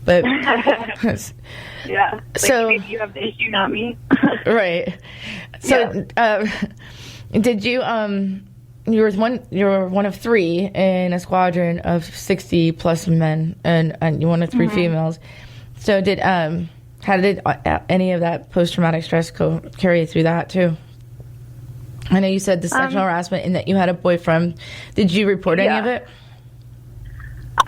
But yeah. So maybe you have the issue, not me. Right. So did you you were one of 3 in a squadron of 60 plus men, and you one of 3 females. So did how did any of that post-traumatic stress carry through that too? I know you said the sexual harassment and that you had a boyfriend. Did you report any of it?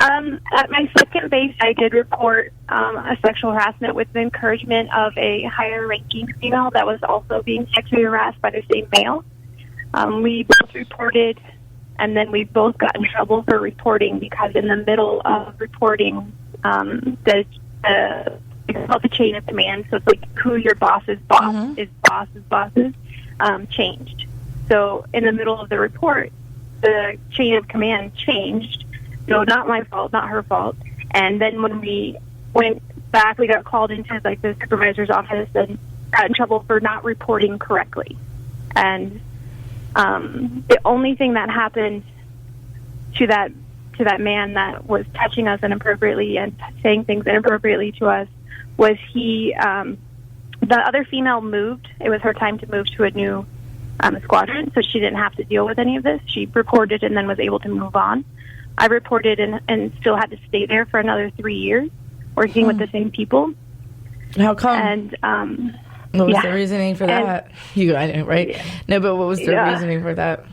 At my second base, I did report a sexual harassment with the encouragement of a higher-ranking female that was also being sexually harassed by the same male. We both reported, and then we both got in trouble for reporting because in the middle of reporting, it's called the chain of command. So it's like who your boss's boss is boss's bosses changed. So in the middle of the report, the chain of command changed. So not my fault, not her fault. And then when we went back, we got called into like the supervisor's office and got in trouble for not reporting correctly. And the only thing that happened to that man that was touching us inappropriately and saying things inappropriately to us was the other female moved. It was her time to move to a new squadron, so she didn't have to deal with any of this. She reported and then was able to move on. I reported and still had to stay there for another 3 years, working with the same people. How come? And what was the reasoning for that? I know, right? Yeah. No, but what was the reasoning for that?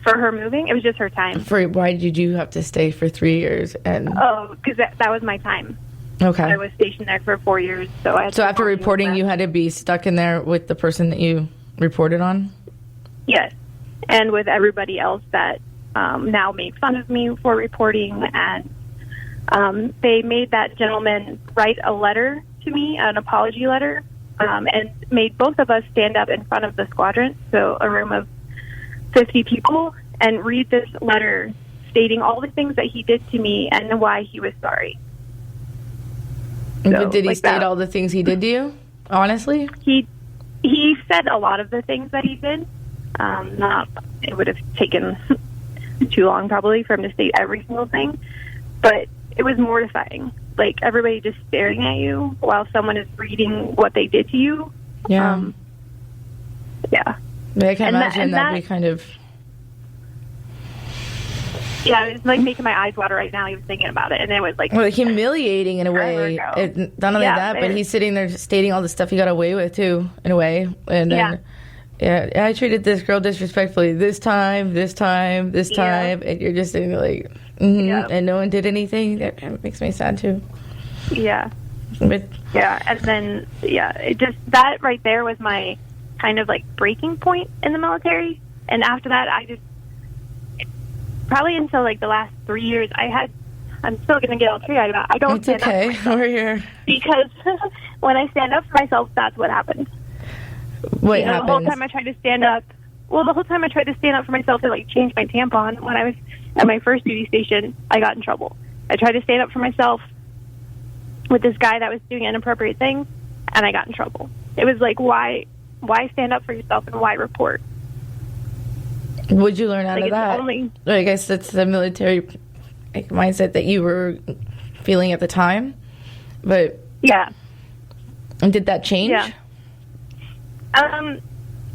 For her moving? It was just her time. Why did you have to stay for 3 years? Because that was my time. Okay. I was stationed there for 4 years. So after reporting, you had to be stuck in there with the person that you reported on? Yes. And with everybody else that now made fun of me for reporting. And they made that gentleman write a letter to me, an apology letter, and made both of us stand up in front of the squadron, so a room of 50 people, and read this letter stating all the things that he did to me and why he was sorry. So, did he state all the things he did to you? Honestly? He said a lot of the things that he did. It would have taken too long probably for him to state every single thing, but it was mortifying. Like everybody just staring at you while someone is reading what they did to you. Yeah. Yeah. I can imagine that'd be kind of... Yeah, it's like making my eyes water right now even thinking about it. And it was like... Well, humiliating in a way. Not only that, but he's sitting there stating all the stuff he got away with, too, in a way. And then, I treated this girl disrespectfully this time. And you're just sitting there like, and no one did anything. That makes me sad, too. Yeah. But, and then, it just... That right there was my kind of, like, breaking point in the military. And after that, I just... Probably until like the last 3 years, I'm still going to get all teary-eyed about it. I don't stand up for myself. We're here. Because when I stand up for myself, that's what happens. What happens? The whole time I tried to stand up for myself to like change my tampon when I was at my first duty station, I got in trouble. I tried to stand up for myself with this guy that was doing inappropriate things, and I got in trouble. It was like, why stand up for yourself and why report? What'd you learn out of that? I guess that's the military mindset that you were feeling at the time. But and did that change? Yeah.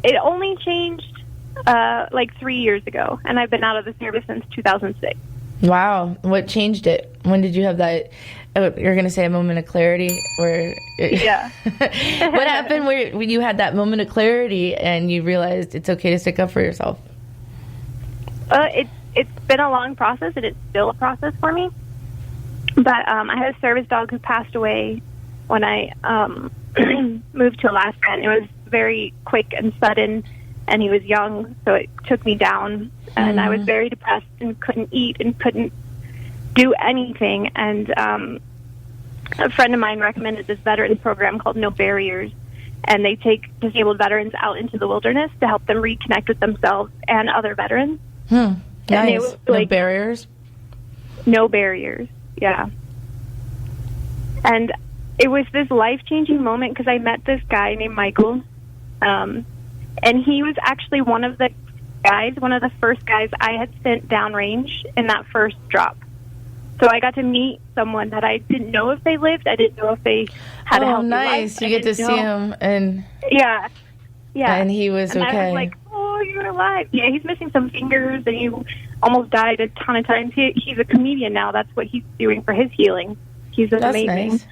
It only changed like 3 years ago, and I've been out of the service since 2006. Wow. What changed it? When did you have that? You're going to say a moment of clarity? Or what happened when you had that moment of clarity and you realized it's okay to stick up for yourself? It's been a long process, and it's still a process for me. But I had a service dog who passed away when I moved to Alaska, and it was very quick and sudden, and he was young, so it took me down, and I was very depressed and couldn't eat and couldn't do anything. And a friend of mine recommended this veterans program called No Barriers, and they take disabled veterans out into the wilderness to help them reconnect with themselves and other veterans. Nice. No barriers? No barriers, yeah. And it was this life-changing moment because I met this guy named Michael, and he was actually one of the first guys I had sent downrange in that first drop. So I got to meet someone that I didn't know if they lived. I didn't know if they had a healthy nice. life. You get to see him, and yeah, and he was okay. I was like, oh, you're alive. Yeah, he's missing some fingers, and he almost died a ton of times. He's a comedian now. That's what he's doing for his healing. He's amazing. Nice.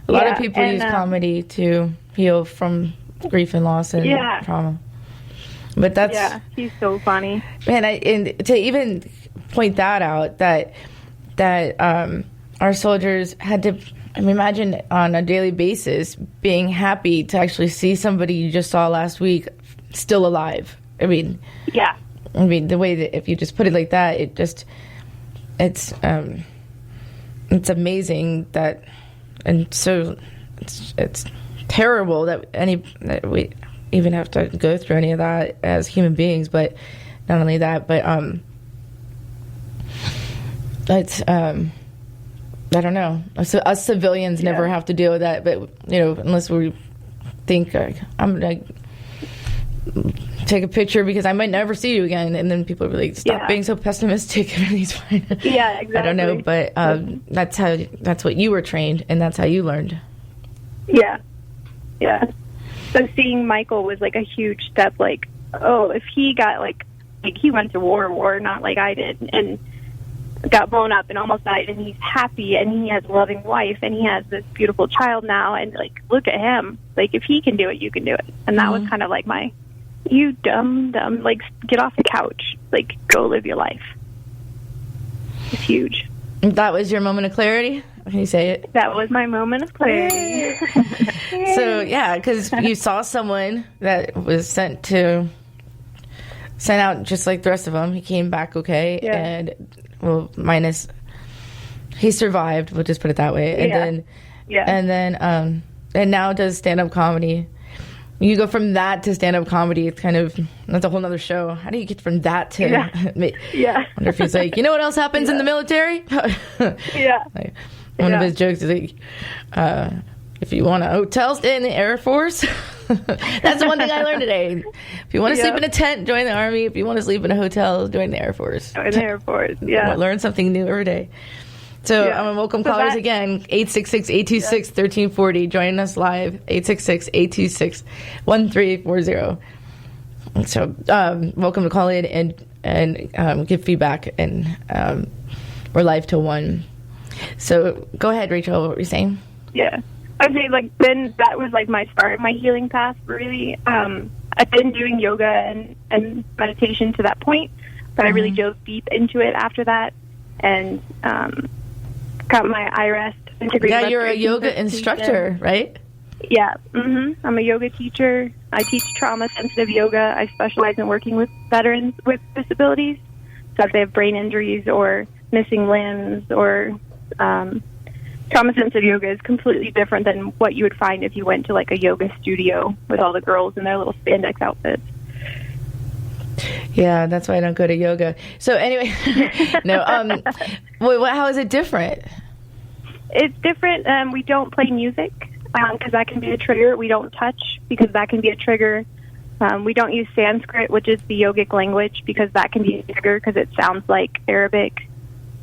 A lot of people use comedy to heal from grief and loss and trauma. But that's he's so funny. Man, and to even point that out, that our soldiers had to, imagine on a daily basis being happy to actually see somebody you just saw last week still alive. The way that, if you just put it like that, it's amazing that, and so it's terrible that we even have to go through any of that as human beings. But not only that, but it's I don't know. Us civilians never have to deal with that, but unless we think I'm gonna take a picture because I might never see you again, and then people are like, stop being so pessimistic. And he's fine. Yeah, exactly. I don't know, but that's what you were trained, and that's how you learned. Yeah. So seeing Michael was like a huge step. Like, oh, if he got like he went to war, not like I did, and got blown up and almost died, and he's happy, and he has a loving wife, and he has this beautiful child now, and like, look at him. Like, if he can do it, you can do it. And that was kind of like my, you dumb, like, get off the couch, like, go live your life. It's huge. That was your moment of clarity? Can you say it? That was my moment of clarity. So, yeah, because you saw someone that was sent out just like the rest of them. He came back okay, and minus he survived. We'll just put it that way. And then now does stand-up comedy. You go from that to stand-up comedy. It's kind of, that's a whole nother show. How do you get from that to? I wonder if he's like, you know what else happens in the military? Like, one of his jokes is like, if you want a hotel, stay in the Air Force. That's the one thing I learned today. If you want to sleep in a tent, join the Army. If you want to sleep in a hotel, join the Air Force. Join the Air Force, yeah. Learn something new every day. So I'm going to welcome callers again, 866-826-1340. Join us live, 866-826-1340. So welcome to call in and give feedback. And we're live till 1. So go ahead, Rachel, what were you saying? Yeah. I'd say, like, then that was, like, my start, my healing path, really. I've been doing yoga and meditation to that point, but I really dove deep into it after that, and got my IREST integrated. Yeah, you're a yoga instructor, right? Yeah. I'm a yoga teacher. I teach trauma-sensitive yoga. I specialize in working with veterans with disabilities, so if they have brain injuries or missing limbs or trauma-sensitive yoga is completely different than what you would find if you went to, like, a yoga studio with all the girls in their little spandex outfits. Yeah, that's why I don't go to yoga. So anyway, how is it different? It's different. We don't play music because that can be a trigger. We don't touch because that can be a trigger. We don't use Sanskrit, which is the yogic language, because that can be a trigger because it sounds like Arabic,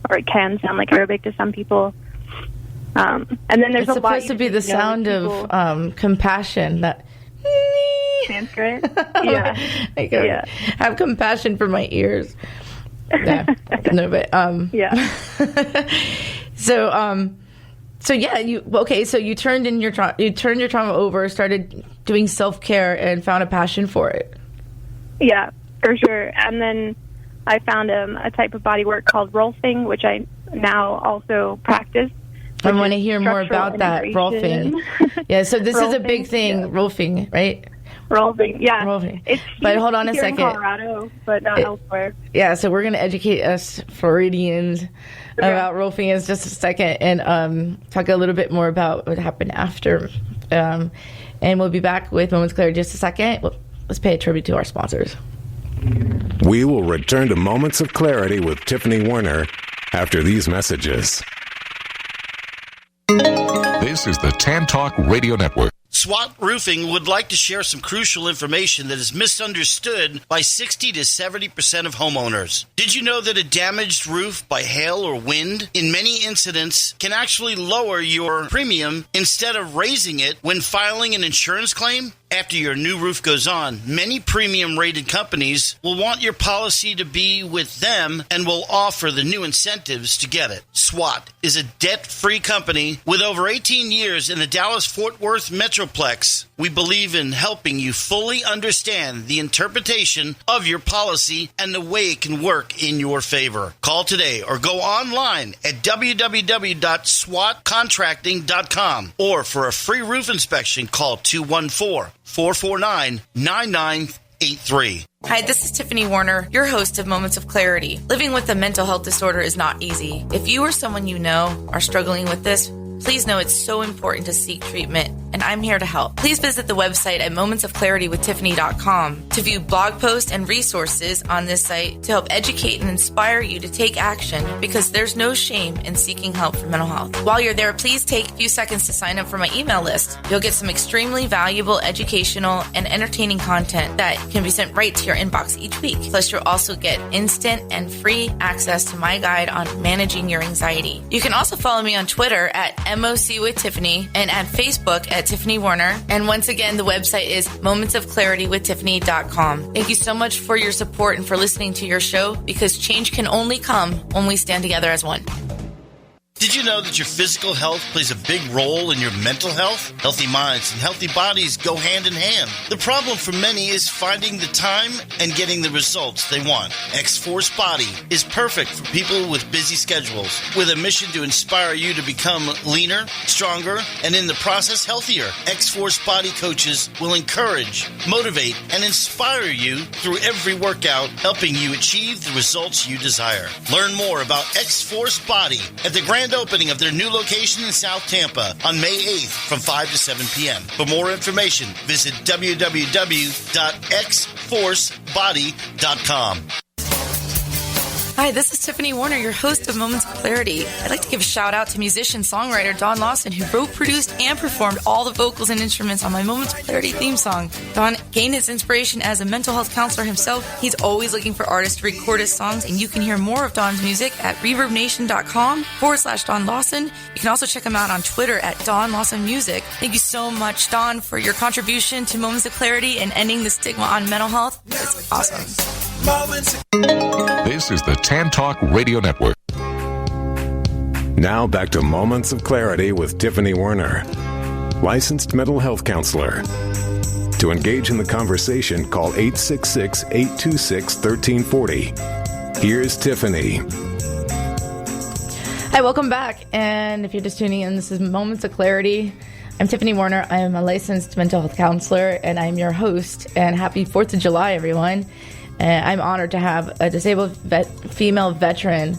or it can sound like Arabic to some people. And then there's it's supposed to be the sound of compassion. That Sanskrit. Have compassion for my ears. Yeah. No, but So you turned your trauma over, started doing self-care, and found a passion for it. Yeah, for sure. And then I found a type of body work called rolfing, which I now also practice. I want to hear more about that, rolfing. Yeah, so this is a big thing, rolfing, right? Rolfing, yeah. Rolfing. But hold on a second. In Colorado, but not elsewhere. Yeah, so we're going to educate us Floridians about rolfing in just a second, and talk a little bit more about what happened after. And we'll be back with Moments Clarity in just a second. Let's pay a tribute to our sponsors. We will return to Moments of Clarity with Tiffany Warner after these messages. This is the Tan Talk Radio Network. SWAT Roofing would like to share some crucial information that is misunderstood by 60 to 70% of homeowners. Did you know that a damaged roof by hail or wind, in many incidents, can actually lower your premium instead of raising it when filing an insurance claim? After your new roof goes on, many premium-rated companies will want your policy to be with them and will offer the new incentives to get it. SWAT is a debt-free company with over 18 years in the Dallas-Fort Worth Metroplex. We believe in helping you fully understand the interpretation of your policy and the way it can work in your favor. Call today or go online at www.swatcontracting.com, or for a free roof inspection, call 214-449-9983. Hi, this is Tiffany Warner, your host of Moments of Clarity. Living with a mental health disorder is not easy. If you or someone you know are struggling with this, please know it's so important to seek treatment, and I'm here to help. Please visit the website at momentsofclaritywithtiffany.com to view blog posts and resources on this site to help educate and inspire you to take action, because there's no shame in seeking help for mental health. While you're there, please take a few seconds to sign up for my email list. You'll get some extremely valuable educational and entertaining content that can be sent right to your inbox each week. Plus, you'll also get instant and free access to my guide on managing your anxiety. You can also follow me on Twitter at MOC with Tiffany and at Facebook at Tiffany Warner. And once again, the website is momentsofclaritywithtiffany.com. Thank you so much for your support and for listening to your show, because change can only come when we stand together as one. Did you know that your physical health plays a big role in your mental health? Healthy minds and healthy bodies go hand in hand. The problem for many is finding the time and getting the results they want. X-Force Body is perfect for people with busy schedules, with a mission to inspire you to become leaner, stronger, and in the process healthier. X-Force Body coaches will encourage, motivate, and inspire you through every workout, helping you achieve the results you desire. Learn more about X-Force Body at the grand opening of their new location in South Tampa on May 8th from 5 to 7 p.m. For more information, visit www.xforcebody.com. Hi, this is Tiffany Warner, your host of Moments of Clarity. I'd like to give a shout out to musician-songwriter Don Lawson, who wrote, produced, and performed all the vocals and instruments on my Moments of Clarity theme song. Don gained his inspiration as a mental health counselor himself. He's always looking for artists to record his songs, and you can hear more of Don's music at reverbnation.com/Don Lawson. You can also check him out on Twitter at Don Lawson Music. Thank you so much, Don, for your contribution to Moments of Clarity and ending the stigma on mental health. It's awesome. This is the Tan Talk Radio Network. Now back to Moments of Clarity with Tiffany Warner, licensed mental health counselor. To engage in the conversation, call 866-826-1340. Here's Tiffany. Hi, welcome back. And if you're just tuning in, this is Moments of Clarity. I'm Tiffany Warner. I am a licensed mental health counselor, and I'm your host. And happy 4th of July, everyone. I'm honored to have a disabled female veteran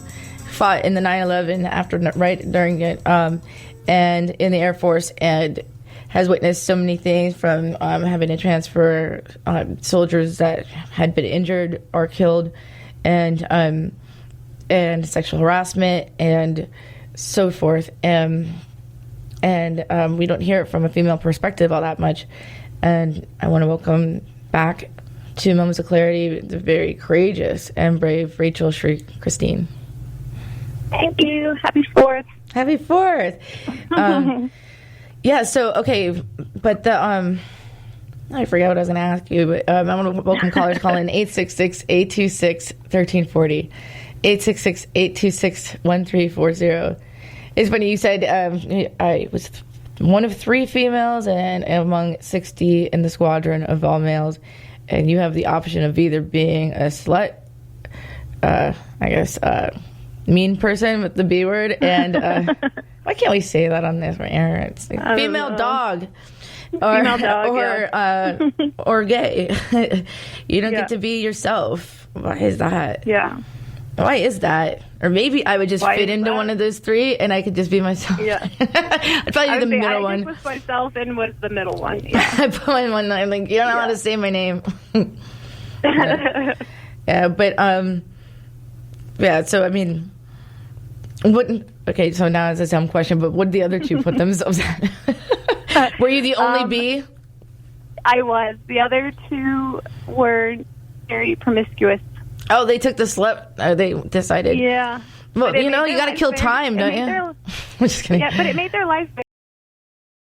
fought in the 9/11 right during it, and in the Air Force, and has witnessed so many things, from having to transfer soldiers that had been injured or killed, and sexual harassment and so forth. And we don't hear it from a female perspective all that much. And I want to welcome back to Moments of Clarity the very courageous and brave Rachel Shri Kristine. Thank you. Happy 4th. Happy 4th. Yeah, so, okay, but the, I forgot what I was going to ask you, but I want to welcome callers. Call in 866-826-1340, 866-826-1340. It's funny, you said I was one of 3 females and among 60 in the squadron of all males. And you have the option of either being a slut, mean person with the B word, and why can't we say that on this air? It's like female dog, or gay. You don't get to be yourself. Why is that? Yeah. Why is that? Or maybe I would just fit into one of those 3, and I could just be myself. Yeah. I'd probably be the middle one. I was myself and was the middle one. Yeah. I put my one line, like, you're not allowed to say my name. So, I mean, okay, so now it's a dumb question, but what did the other 2 put themselves at? Were you the only B? I was. The other two were very promiscuous. Oh, they took the slip. They decided. Yeah. Well, you know, you got to kill time, don't you? I'm just kidding. Yeah, but it made their life